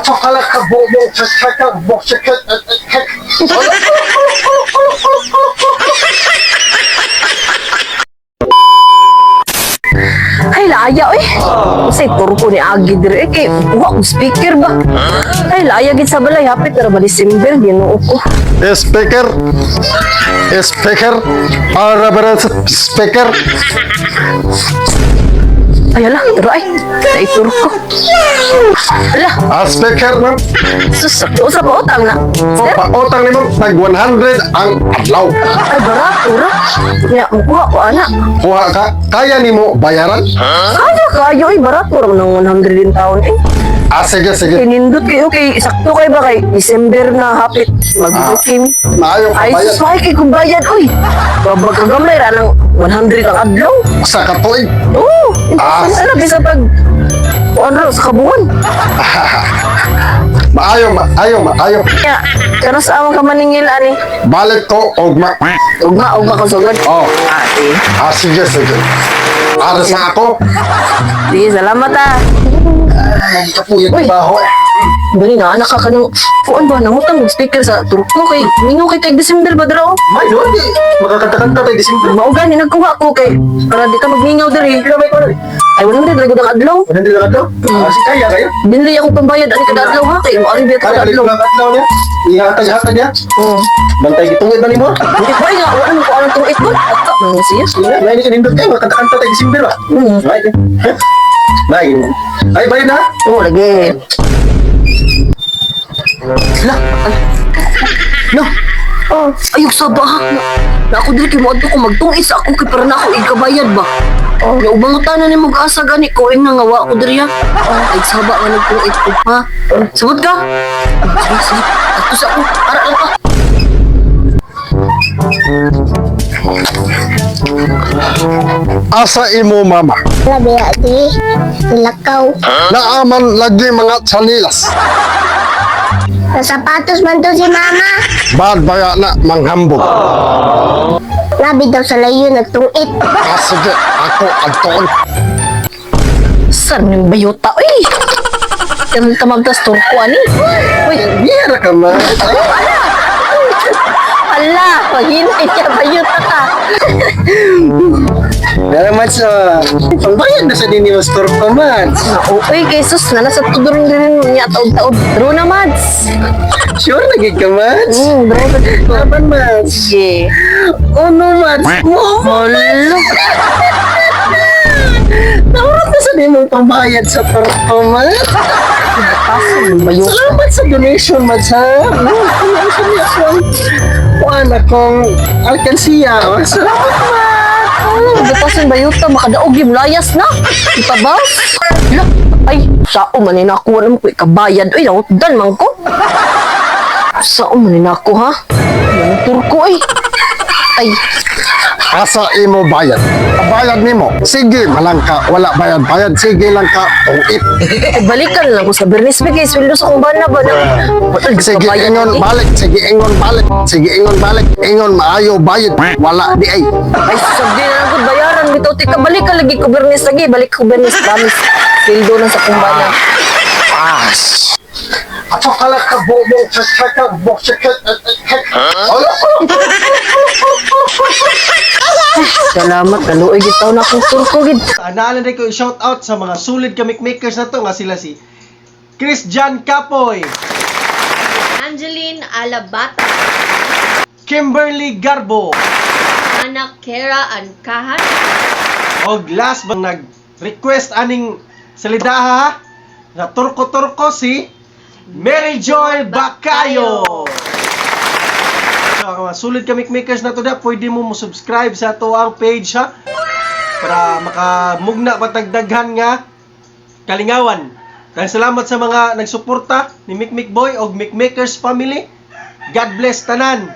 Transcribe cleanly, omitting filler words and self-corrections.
Chocolate ka bobo, chaka, boxeket, Ay, laya eh. Kasi turko ni Agi dire kay buha ko speaker ba. Ay, laya gid sa balay hapit ra ba December ginoo ko. speaker, para speaker. Ay, ala, tara ay. Ay, turko. Ala, Speaker ma'am. sus, usa pa utang na. Sir? Pautang ni ma'am, tag 100 ang adlaw. Ay, barato ra. Ya, mukuha ko ana. Kuha ka, kaya ni mo bayaran? Kaya kayo ay barato ra ng 100 din taon eh. Sige. Kinindot kayo kay sakto kay ba kay December na hapit mag-booking. Maayo ka Ay, bayad. sus, kay kung bayad, uy. Babag ka gamay ra ng 100 ang adlaw. Sa katuig. Oo, Ah. ano bisa pag ano sa kabuan. Maayo. Kaya, pero sa amang kamaningil ani. Balik ko, ugma. Ugma ko sugod. Oh. Ate. Sige. Aras na ako. Sige, salamat ah. Kapuyat Uy. baho. Gani na, anak ka kanang kuan ba namutang speaker sa turko kay mingo kay tag December ba dra? May doon di. Makakanta-kanta tayo December. Mao gani nagkuha ko kay para di ka magmingaw diri. May ko rin. Ay wala na diri ang adlaw. Hindi lang ito. Si kaya kayo. Binili ako pambayad ani kada adlaw ha kay mo ari bet kada Kaya adlaw. lang atlaw niya. Ihatag niya. Oo. Bantay gitungit na ni mo. Hindi ba nga wala mo ko anong tuit ko. Ato nang siya. May ni kanindot kayo. Makakanta tayo December ba? May. May. Ay, bayad na. Oo lagi. Lah. No. Oh, ayok sa baha. Na ako dili kay mo adto ko magtungis ako kay para na ako ikabayad ba. Oh, ya ubang utanan ni mo gaasa gani ko ing nangawa ko diri ha. Ay saba nga nagtungit ko ha. Sabot ka? Sige. Ato sa ako. Ara lang ka. Asa imo mama. Labi adi, lakaw. Naaman lagi mga sanilas. Sa sapatos man to si mama. Bad baya na manghambog. Labi daw sa layo nagtungit. Sige, ako agtoon. San yung bayota? Uy! Yan tamagtas turko ani. Uy! Biyara ka man. Ala! Pahinay ka bayota ka. Naman sa pangbayad na sa dini mo store pa man. Uy, kay sus na nasa tudurong din niya taod-taod. Bro na mads. Sure lagi ka man. Bro na Laban man. sige. Ano man. Hala! Naurap na sa dini mo pambayad sa performance. Kaso bayota. Salamat sa donation man sa. Kuan akong alkansiya. Salamat man. Butasan bayota makadaog yung layas na. Itabas. Hala! Ay, sao man inakuha naman ko ikabayad. Uy, nautan man ko. Sao man inako ha? Yan turko eh. Ay, Asa imo bayad? Bayad nimo. Sige malangka, wala bayad. Sige lang ka ungit. balikan lang ko sa Bernis Bigay. Sweldo sa kong bana ba na? Sige ingon balik, sige ingon balik. Ingon maayo bayad. Wala di ay. Ay, sabi na lang ko bayaran. Bitaw, tika, balik ka lagi ko Bernis lagi. Balik ko Bernis, promise. Sweldo na sa kong bana. Pas. Chocolate ka bobo, chaka, boxeket. Salamat, kaluoy gitaw na akong turko gid. Naalala ko i-shout out sa mga solid comic makers na to nga sila si Christian Capoy, Angeline Alabata, Kimberly Garbo, Anak Kera Ancahan, og last bang nag-request aning salidaha na turko-turko si Mary Joy Bacayo. So, ang mga solid comic makers na to da, pwede mo subscribe sa to ang page ha para makamugna patagdaghan nga kalingawan. Kaya salamat sa mga nagsuporta ni Mikmik Boy og Mikmakers family. God bless tanan.